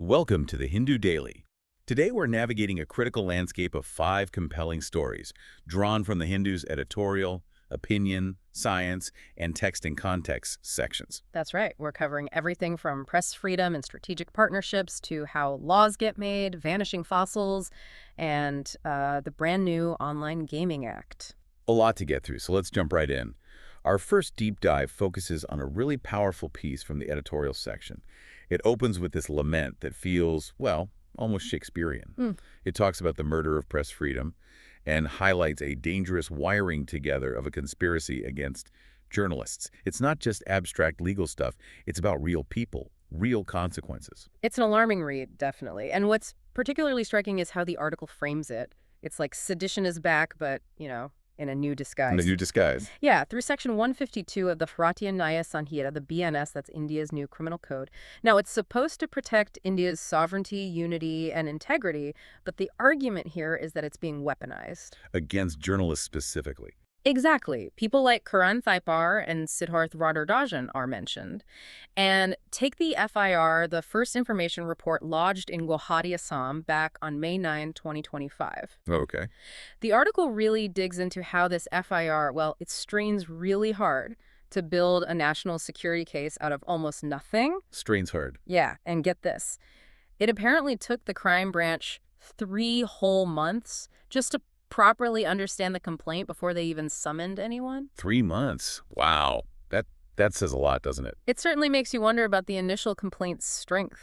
Welcome to the Hindu Daily. Today we're navigating a critical landscape of 5 compelling stories, drawn from the Hindu's editorial, opinion, science, and text and context sections. That's right. We're covering everything from press freedom and strategic partnerships to how laws get made, vanishing fossils, and the brand new Online Gaming Act. A lot to get through, so let's jump right in. Our first deep dive focuses on a really powerful piece from the editorial section. It opens with this lament that feels, well, almost Shakespearean. It talks about the murder of press freedom and highlights a dangerous wiring together of a conspiracy against journalists. It's not just abstract legal stuff. It's about real people, real consequences. It's an alarming read, definitely. And what's particularly striking is how the article frames it. It's like sedition is back, but, in a new disguise. In a new disguise. Yeah, through Section 152 of the Bharatiya Nyaya Sanhita, the BNS, that's India's new criminal code. Now, it's supposed to protect India's sovereignty, unity, and integrity, but the argument here is that it's being weaponized. Against journalists specifically. Exactly. People like Karan Thaipar and Siddharth Radarajan are mentioned. And take the FIR, the First Information Report lodged in Guwahati, Assam, back on May 9, 2025. Okay. The article really digs into how this FIR, well, it strains really hard to build a national security case out of almost nothing. Strains hard. Yeah, and get this. It apparently took the crime branch 3 whole months just to properly understand the complaint before they even summoned anyone. 3 months. Wow. That says a lot, doesn't it? It certainly makes you wonder about the initial complaint's strength,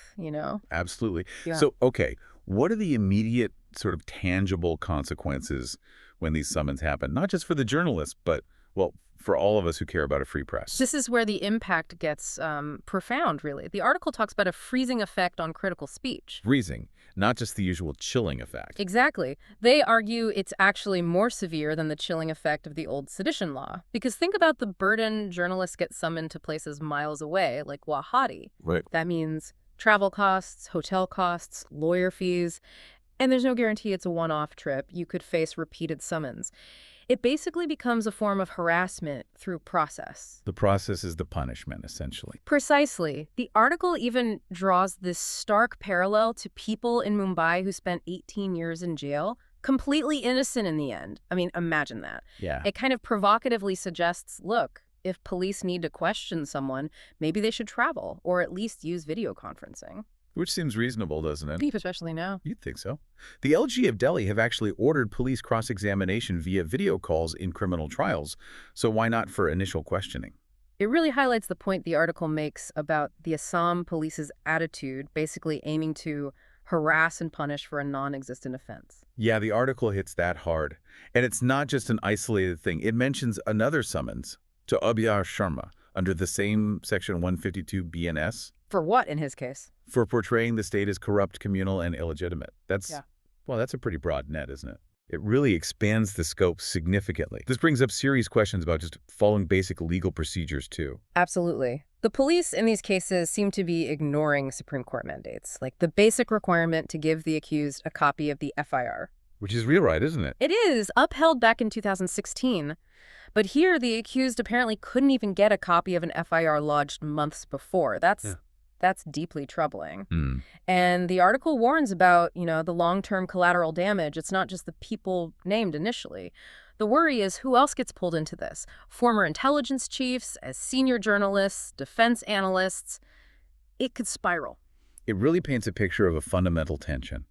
Absolutely. Yeah. So, okay, what are the immediate sort of tangible consequences when these summons happen? Not just for the journalists, but, well, for all of us who care about a free press. This is where the impact gets profound, really. The article talks about a freezing effect on critical speech. Freezing, not just the usual chilling effect. Exactly. They argue it's actually more severe than the chilling effect of the old sedition law. Because think about the burden journalists get summoned to places miles away, like Guwahati. Right. That means travel costs, hotel costs, lawyer fees, and there's no guarantee it's a one-off trip. You could face repeated summons. It basically becomes a form of harassment through process. The process is the punishment, essentially. Precisely. The article even draws this stark parallel to people in Mumbai who spent 18 years in jail, completely innocent in the end. I mean, imagine that. Yeah. It kind of provocatively suggests, look, if police need to question someone, maybe they should travel or at least use video conferencing. Which seems reasonable, doesn't it? Especially now. You'd think so. The LG of Delhi have actually ordered police cross-examination via video calls in criminal trials, so why not for initial questioning? It really highlights the point the article makes about the Assam police's attitude, basically aiming to harass and punish for a non-existent offense. Yeah, the article hits that hard. And it's not just an isolated thing. It mentions another summons to Abhyar Sharma under the same Section 152 BNS. For what, in his case? For portraying the state as corrupt, communal, and illegitimate. Well, that's a pretty broad net, isn't it? It really expands the scope significantly. This brings up serious questions about just following basic legal procedures, too. Absolutely. The police in these cases seem to be ignoring Supreme Court mandates, like the basic requirement to give the accused a copy of the FIR. Which is real right, isn't it? It is, upheld back in 2016. But here, the accused apparently couldn't even get a copy of an FIR lodged months before. That's deeply troubling. And the article warns about, the long-term collateral damage. It's not just the people named initially. The worry is who else gets pulled into this? Former intelligence chiefs, as senior journalists, defense analysts. It could spiral. It really paints a picture of a fundamental tension.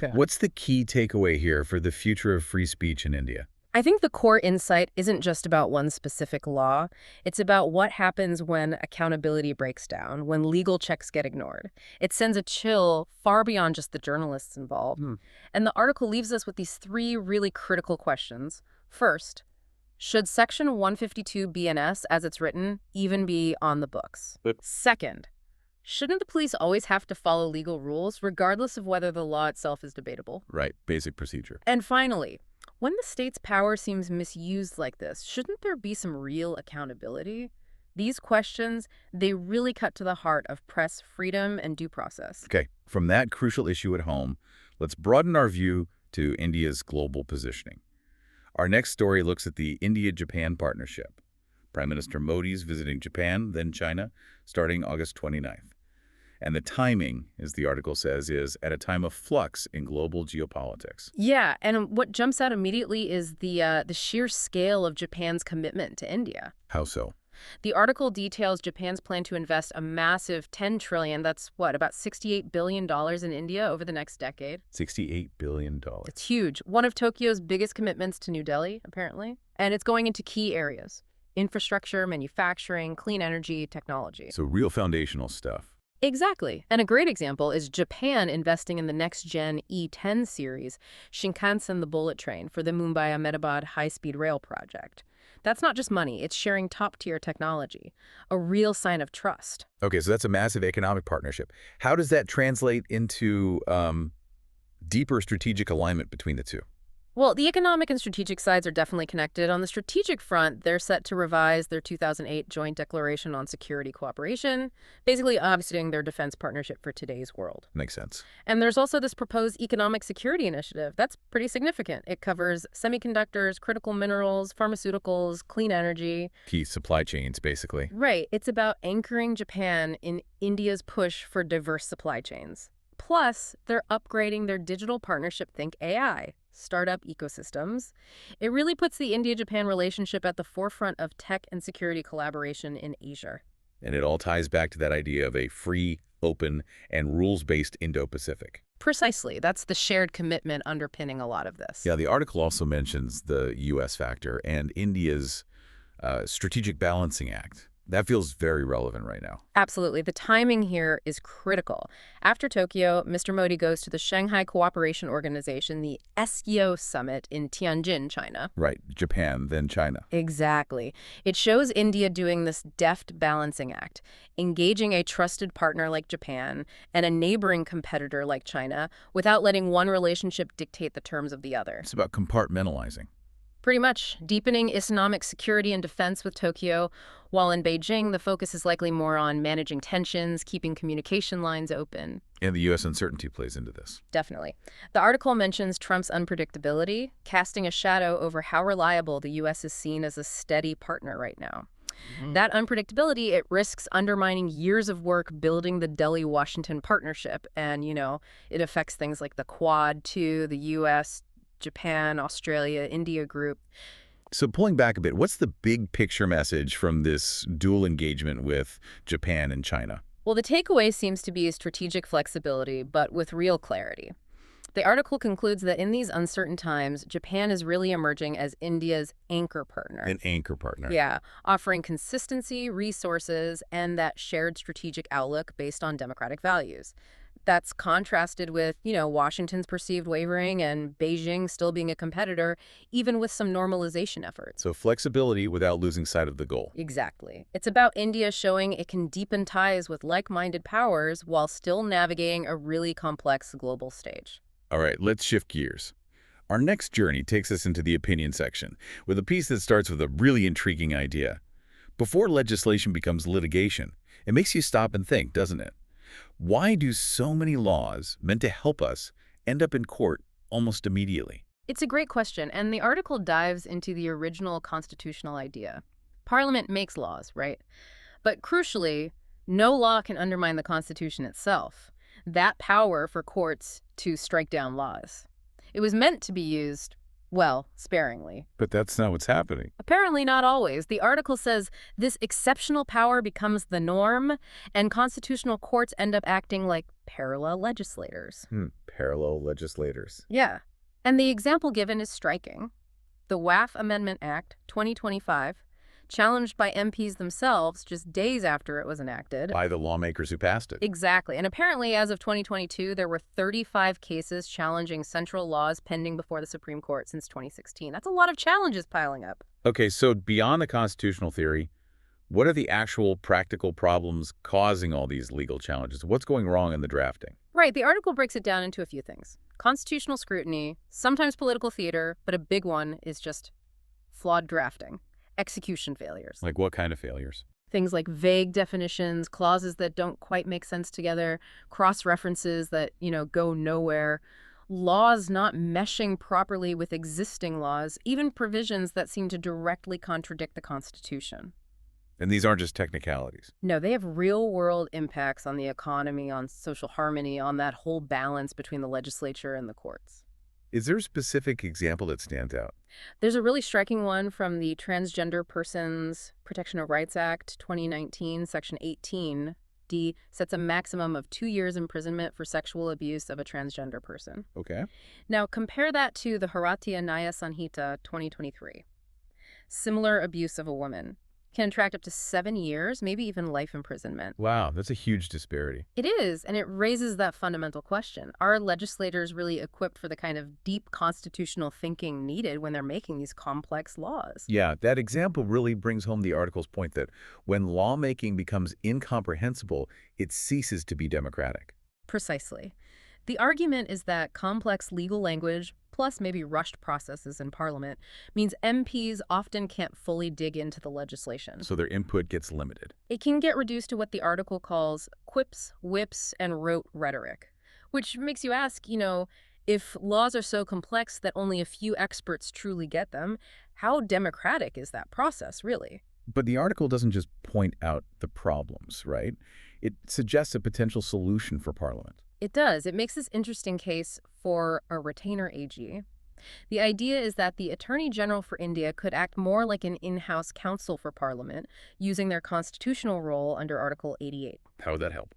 Yeah. What's the key takeaway here for the future of free speech in India? I think the core insight isn't just about one specific law. It's about what happens when accountability breaks down, when legal checks get ignored. It sends a chill far beyond just the journalists involved. And the article leaves us with these 3 really critical questions. First, should Section 152 BNS, as it's written, even be on the books? Second, shouldn't the police always have to follow legal rules, regardless of whether the law itself is debatable? Right, basic procedure. And finally, when the state's power seems misused like this, shouldn't there be some real accountability? These questions, they really cut to the heart of press freedom and due process. Okay, from that crucial issue at home, let's broaden our view to India's global positioning. Our next story looks at the India-Japan partnership. Prime Minister Modi's visiting Japan, then China, starting August 29th. And the timing, as the article says, is at a time of flux in global geopolitics. Yeah, and what jumps out immediately is the sheer scale of Japan's commitment to India. How so? The article details Japan's plan to invest a massive 10 trillion, that's what, about $68 billion in India over the next decade. $68 billion. It's huge. One of Tokyo's biggest commitments to New Delhi, apparently. And it's going into key areas: infrastructure, manufacturing, clean energy, technology. So real foundational stuff. Exactly. And a great example is Japan investing in the next-gen E10 series, Shinkansen the bullet train, for the Mumbai-Ahmedabad high-speed rail project. That's not just money, it's sharing top-tier technology, a real sign of trust. Okay, so that's a massive economic partnership. How does that translate into deeper strategic alignment between the two? Well, the economic and strategic sides are definitely connected. On the strategic front, they're set to revise their 2008 Joint Declaration on Security Cooperation, basically obfuscating their defense partnership for today's world. Makes sense. And there's also this proposed economic security initiative. That's pretty significant. It covers semiconductors, critical minerals, pharmaceuticals, clean energy. Key supply chains, basically. Right. It's about anchoring Japan in India's push for diverse supply chains. Plus, they're upgrading their digital partnership Think AI startup ecosystems. It really puts the India-Japan relationship at the forefront of tech and security collaboration in Asia. And it all ties back to that idea of a free, open, and rules-based Indo-Pacific. Precisely. That's the shared commitment underpinning a lot of this. Yeah, the article also mentions the U.S. factor and India's Strategic Balancing Act. That feels very relevant right now. Absolutely. The timing here is critical. After Tokyo, Mr. Modi goes to the Shanghai Cooperation Organization, the SCO Summit in Tianjin, China. Right. Japan, then China. Exactly. It shows India doing this deft balancing act, engaging a trusted partner like Japan and a neighboring competitor like China without letting one relationship dictate the terms of the other. It's about compartmentalizing. Pretty much, deepening economic security and defense with Tokyo, while in Beijing, the focus is likely more on managing tensions, keeping communication lines open. And the U.S. uncertainty plays into this. Definitely. The article mentions Trump's unpredictability, casting a shadow over how reliable the U.S. is seen as a steady partner right now. That unpredictability, it risks undermining years of work building the Delhi-Washington partnership. And, it affects things like the Quad, too, the U.S., Japan, Australia, India group. So pulling back a bit, what's the big picture message from this dual engagement with Japan and China? Well, the takeaway seems to be strategic flexibility, but with real clarity. The article concludes that in these uncertain times, Japan is really emerging as India's anchor partner. An anchor partner. Yeah, offering consistency, resources, and that shared strategic outlook based on democratic values. That's contrasted with, Washington's perceived wavering and Beijing still being a competitor, even with some normalization efforts. So flexibility without losing sight of the goal. Exactly. It's about India showing it can deepen ties with like-minded powers while still navigating a really complex global stage. All right, let's shift gears. Our next journey takes us into the opinion section, with a piece that starts with a really intriguing idea. Before legislation becomes litigation, it makes you stop and think, doesn't it? Why do so many laws meant to help us end up in court almost immediately? It's a great question, and the article dives into the original constitutional idea. Parliament makes laws, right? But crucially, no law can undermine the Constitution itself. That power for courts to strike down laws. It was meant to be used, well, sparingly. But that's not what's happening. Apparently not always. The article says this exceptional power becomes the norm, and constitutional courts end up acting like parallel legislators. Parallel legislators. Yeah. And the example given is striking. The WAF Amendment Act 2025, challenged by MPs themselves just days after it was enacted. By the lawmakers who passed it. Exactly. And apparently, as of 2022, there were 35 cases challenging central laws pending before the Supreme Court since 2016. That's a lot of challenges piling up. Okay, so beyond the constitutional theory, what are the actual practical problems causing all these legal challenges? What's going wrong in the drafting? Right. The article breaks it down into a few things. Constitutional scrutiny, sometimes political theater, but a big one is just flawed drafting. Execution failures. Like what kind of failures? Things like vague definitions, clauses that don't quite make sense together, cross-references that, go nowhere, laws not meshing properly with existing laws, even provisions that seem to directly contradict the Constitution. And these aren't just technicalities. No, they have real-world impacts on the economy, on social harmony, on that whole balance between the legislature and the courts. Is there a specific example that stands out? There's a really striking one from the Transgender Persons Protection of Rights Act 2019, Section 18D sets a maximum of 2 years imprisonment for sexual abuse of a transgender person. Okay. Now, compare that to the Bharatiya Nyaya Sanhita 2023. Similar abuse of a woman can attract up to 7 years, maybe even life imprisonment. Wow, that's a huge disparity. It is, and it raises that fundamental question. Are legislators really equipped for the kind of deep constitutional thinking needed when they're making these complex laws? Yeah, that example really brings home the article's point that when lawmaking becomes incomprehensible, it ceases to be democratic. Precisely. The argument is that complex legal language, plus maybe rushed processes in Parliament, means MPs often can't fully dig into the legislation. So their input gets limited. It can get reduced to what the article calls quips, whips, and rote rhetoric, which makes you ask, if laws are so complex that only a few experts truly get them, how democratic is that process, really? But the article doesn't just point out the problems, right? It suggests a potential solution for Parliament. It does. It makes this interesting case for a retainer AG. The idea is that the Attorney General for India could act more like an in-house counsel for Parliament, using their constitutional role under Article 88. How would that help?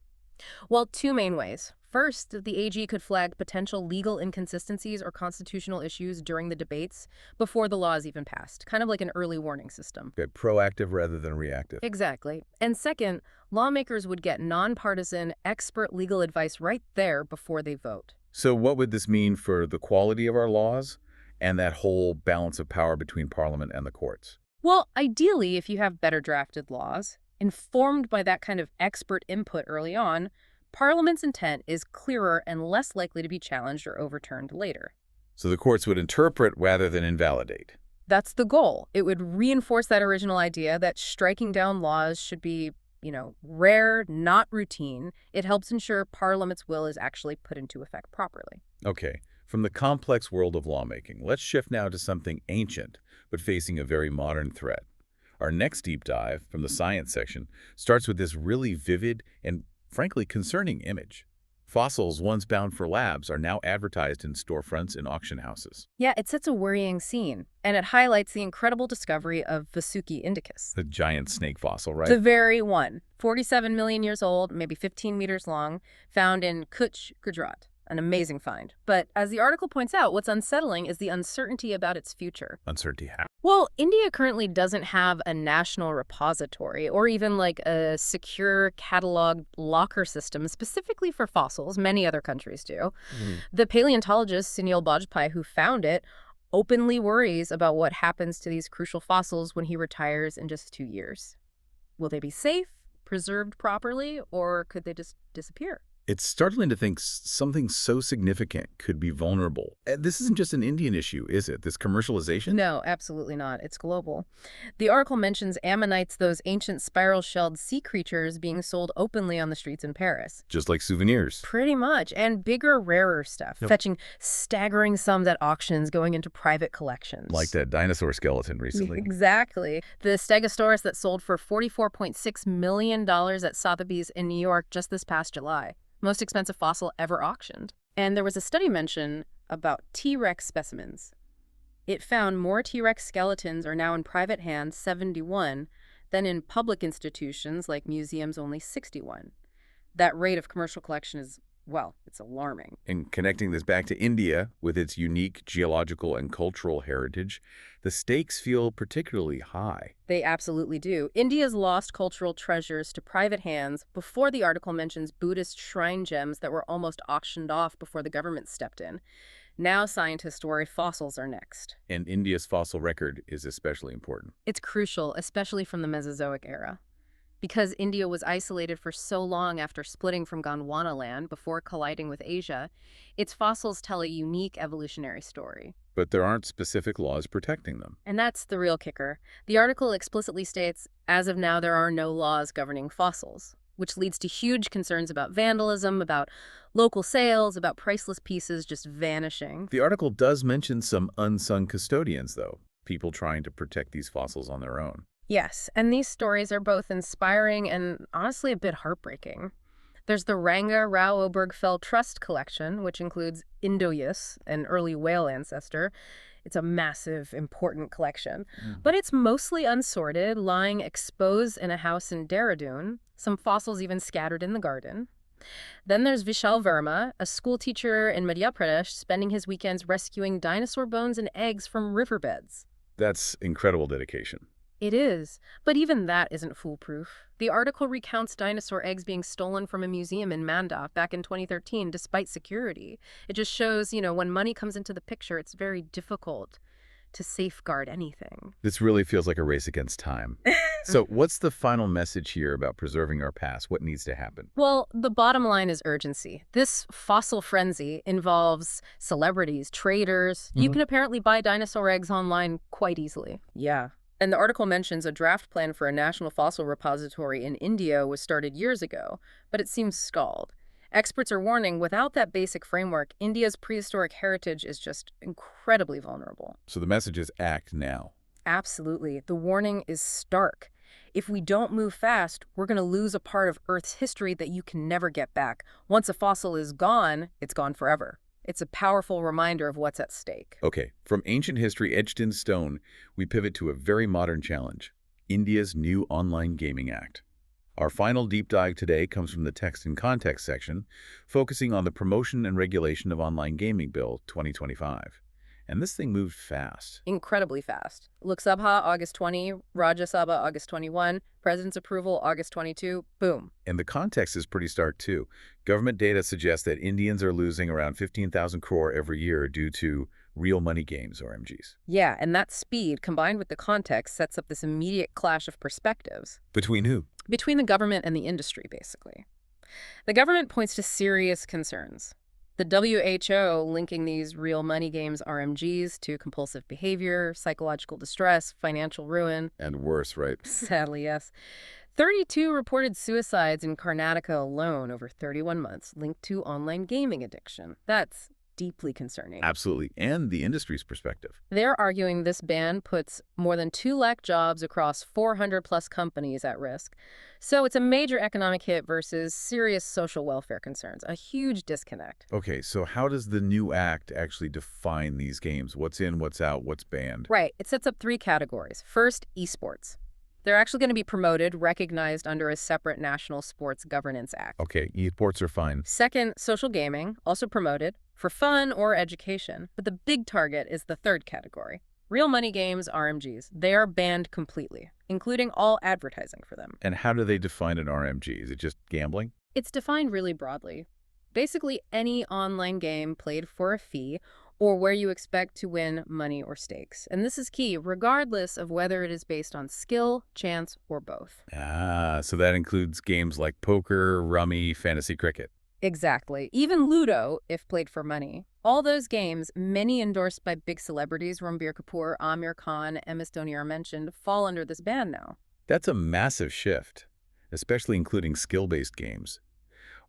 Well, two main ways. First, the AG could flag potential legal inconsistencies or constitutional issues during the debates before the law is even passed, kind of like an early warning system. Okay, proactive rather than reactive. Exactly. And second, lawmakers would get nonpartisan, expert legal advice right there before they vote. So what would this mean for the quality of our laws and that whole balance of power between Parliament and the courts? Well, ideally, if you have better drafted laws, informed by that kind of expert input early on, Parliament's intent is clearer and less likely to be challenged or overturned later. So the courts would interpret rather than invalidate. That's the goal. It would reinforce that original idea that striking down laws should be, rare, not routine. It helps ensure Parliament's will is actually put into effect properly. Okay, from the complex world of lawmaking, let's shift now to something ancient, but facing a very modern threat. Our next deep dive from the science section starts with this really vivid and frankly concerning image. Fossils once bound for labs are now advertised in storefronts and auction houses. Yeah, it sets a worrying scene, and it highlights the incredible discovery of Vasuki indicus. The giant snake fossil, right? The very one, 47 million years old, maybe 15 meters long, found in Kutch, Gujarat. An amazing find. But as the article points out, what's unsettling is the uncertainty about its future. Uncertainty how? Well, India currently doesn't have a national repository or even like a secure catalog locker system specifically for fossils. Many other countries do. The paleontologist Sunil Bajpai, who found it, openly worries about what happens to these crucial fossils when he retires in just 2 years. Will they be safe, preserved properly, or could they just disappear? It's startling to think something so significant could be vulnerable. This isn't just an Indian issue, is it? This commercialization? No, absolutely not. It's global. The article mentions ammonites, those ancient spiral-shelled sea creatures being sold openly on the streets in Paris. Just like souvenirs. Pretty much. And bigger, rarer stuff, fetching staggering sums at auctions going into private collections. Like that dinosaur skeleton recently. Exactly. The Stegosaurus that sold for $44.6 million at Sotheby's in New York just this past July. Most expensive fossil ever auctioned. And there was a study mention about T-Rex specimens. It found more T-Rex skeletons are now in private hands, 71, than in public institutions like museums, only 61. That rate of commercial collection is, well, it's alarming. And connecting this back to India with its unique geological and cultural heritage, the stakes feel particularly high. They absolutely do. India's lost cultural treasures to private hands before the article mentions Buddhist shrine gems that were almost auctioned off before the government stepped in. Now scientists worry fossils are next. And India's fossil record is especially important. It's crucial, especially from the Mesozoic era. Because India was isolated for so long after splitting from Gondwana land before colliding with Asia, its fossils tell a unique evolutionary story. But there aren't specific laws protecting them. And that's the real kicker. The article explicitly states, as of now, there are no laws governing fossils, which leads to huge concerns about vandalism, about local sales, about priceless pieces just vanishing. The article does mention some unsung custodians, though, people trying to protect these fossils on their own. Yes, and these stories are both inspiring and honestly a bit heartbreaking. There's the Ranga Rao Obergfell Trust collection, which includes Indoyus, an early whale ancestor. It's a massive, important collection. Mm. But it's mostly unsorted, lying exposed in a house in Dehradun, some fossils even scattered in the garden. Then there's Vishal Verma, a schoolteacher in Madhya Pradesh, spending his weekends rescuing dinosaur bones and eggs from riverbeds. That's incredible dedication. It is, but even that isn't foolproof. The article recounts dinosaur eggs being stolen from a museum in Manda back in 2013 despite security. It just shows, when money comes into the picture, it's very difficult to safeguard anything. This really feels like a race against time. So what's the final message here about preserving our past? What needs to happen? Well, the bottom line is urgency. This fossil frenzy involves celebrities, traders. You can apparently buy dinosaur eggs online quite easily. Yeah. And the article mentions a draft plan for a national fossil repository in India was started years ago, but it seems stalled. Experts are warning without that basic framework, India's prehistoric heritage is just incredibly vulnerable. So the message is act now. Absolutely. The warning is stark. If we don't move fast, we're going to lose a part of Earth's history that you can never get back. Once a fossil is gone, it's gone forever. It's a powerful reminder of what's at stake. Okay, from ancient history etched in stone, we pivot to a very modern challenge, India's new Online Gaming Act. Our final deep dive today comes from the Text and Context section, focusing on the Promotion and Regulation of Online Gaming Bill 2025. And this thing moved fast. Incredibly fast. Lok Sabha, August 20, Rajya Sabha, August 21, President's approval, August 22, boom. And the context is pretty stark, too. Government data suggests that Indians are losing around 15,000 crore every year due to real money games, RMGs. Yeah, and that speed, combined with the context, sets up this immediate clash of perspectives. Between who? Between the government and the industry, basically. The government points to serious concerns. The WHO linking these real money games RMGs to compulsive behavior, psychological distress, financial ruin. And worse, right? Sadly, yes. 32 reported suicides in Karnataka alone over 31 months linked to online gaming addiction. That's deeply concerning. Absolutely. And the industry's perspective. They're arguing this ban puts more than 2 lakh jobs across 400-plus companies at risk. So it's a major economic hit versus serious social welfare concerns, a huge disconnect. Okay, so how does the new act actually define these games? What's in, what's out, what's banned? Right. It sets up 3 categories. First, esports. They're actually going to be promoted, recognized under a separate National Sports Governance Act. Okay, esports are fine. Second, social gaming, also promoted, for fun or education. But the big target is the third category. Real money games, RMGs. They are banned completely, including all advertising for them. And how do they define an RMG? Is it just gambling? It's defined really broadly. Basically, any online game played for a fee or where you expect to win money or stakes. And this is key, regardless of whether it is based on skill, chance, or both. Ah, so that includes games like poker, rummy, fantasy cricket. Exactly. Even Ludo, if played for money. All those games, many endorsed by big celebrities, Ranbir Kapoor, Amir Khan, MS Dhoni are mentioned, fall under this ban now. That's a massive shift, especially including skill-based games.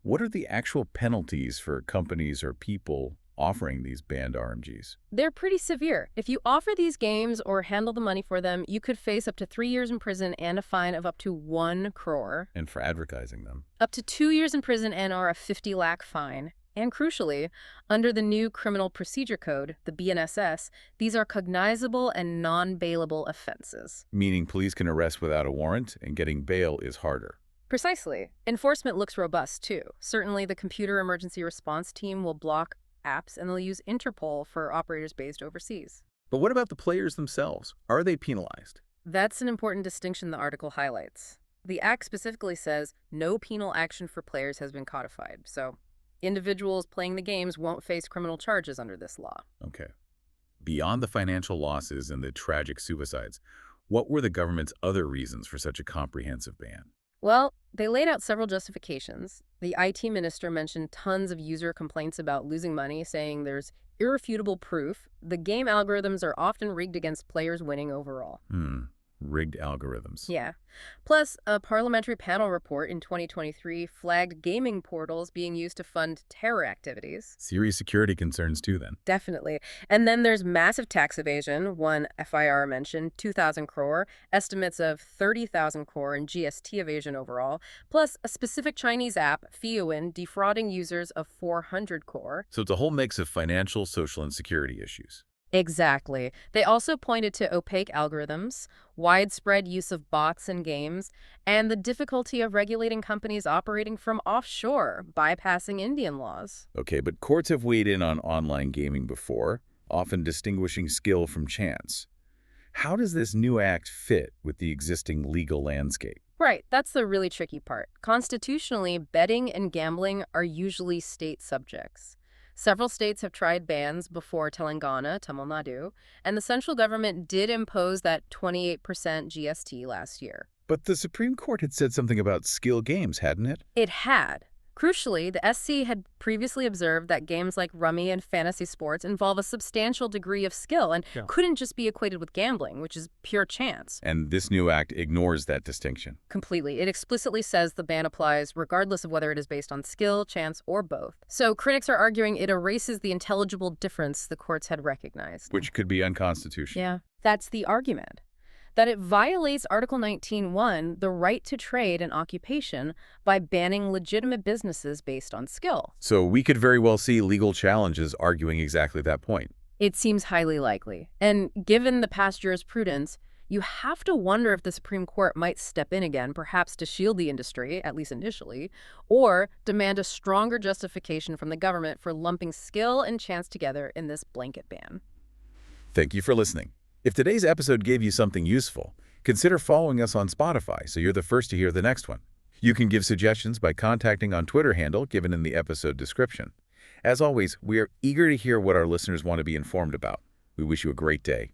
What are the actual penalties for companies or people offering these banned RMGs? They're pretty severe. If you offer these games or handle the money for them, you could face up to 3 years in prison and a fine of up to 1 crore. And for advertising them. Up to 2 years in prison and or a 50 lakh fine. And crucially, under the new Criminal Procedure Code, the BNSS, these are cognizable and non-bailable offenses. Meaning police can arrest without a warrant, and getting bail is harder. Precisely. Enforcement looks robust, too. Certainly, the Computer Emergency Response Team will block apps, and they'll use Interpol for operators based overseas. But what about the players themselves? Are they penalized? That's an important distinction the article highlights. The Act specifically says no penal action for players has been codified, so individuals playing the games won't face criminal charges under this law. Okay. Beyond the financial losses and the tragic suicides, what were the government's other reasons for such a comprehensive ban? Well, they laid out several justifications. The IT minister mentioned tons of user complaints about losing money, saying there's irrefutable proof the game algorithms are often rigged against players winning overall. Rigged algorithms. Yeah. Plus, a parliamentary panel report in 2023 flagged gaming portals being used to fund terror activities. Serious security concerns too, then. Definitely. And then there's massive tax evasion. One FIR mentioned 2,000 crore, estimates of 30,000 crore in GST evasion overall, plus a specific Chinese app, Fiuin, defrauding users of 400 crore. So it's a whole mix of financial, social, and security issues. Exactly. They also pointed to opaque algorithms, widespread use of bots in games, and the difficulty of regulating companies operating from offshore, bypassing Indian laws. Okay, but courts have weighed in on online gaming before, often distinguishing skill from chance. How does this new act fit with the existing legal landscape? Right, that's the really tricky part. Constitutionally, betting and gambling are usually state subjects. Several states have tried bans before Telangana, Tamil Nadu, and the central government did impose that 28% GST last year. But the Supreme Court had said something about skill games, hadn't it? It had. Crucially, the SC had previously observed that games like rummy and fantasy sports involve a substantial degree of skill and couldn't just be equated with gambling, which is pure chance. And this new act ignores that distinction. Completely. It explicitly says the ban applies regardless of whether it is based on skill, chance, or both. So critics are arguing it erases the intelligible difference the courts had recognized. Which could be unconstitutional. Yeah, that's the argument. That it violates Article 19(1), the right to trade and occupation, by banning legitimate businesses based on skill. So we could very well see legal challenges arguing exactly that point. It seems highly likely. And given the past jurisprudence, you have to wonder if the Supreme Court might step in again, perhaps to shield the industry, at least initially, or demand a stronger justification from the government for lumping skill and chance together in this blanket ban. Thank you for listening. If today's episode gave you something useful, consider following us on Spotify so you're the first to hear the next one. You can give suggestions by contacting on Twitter handle given in the episode description. As always, we are eager to hear what our listeners want to be informed about. We wish you a great day.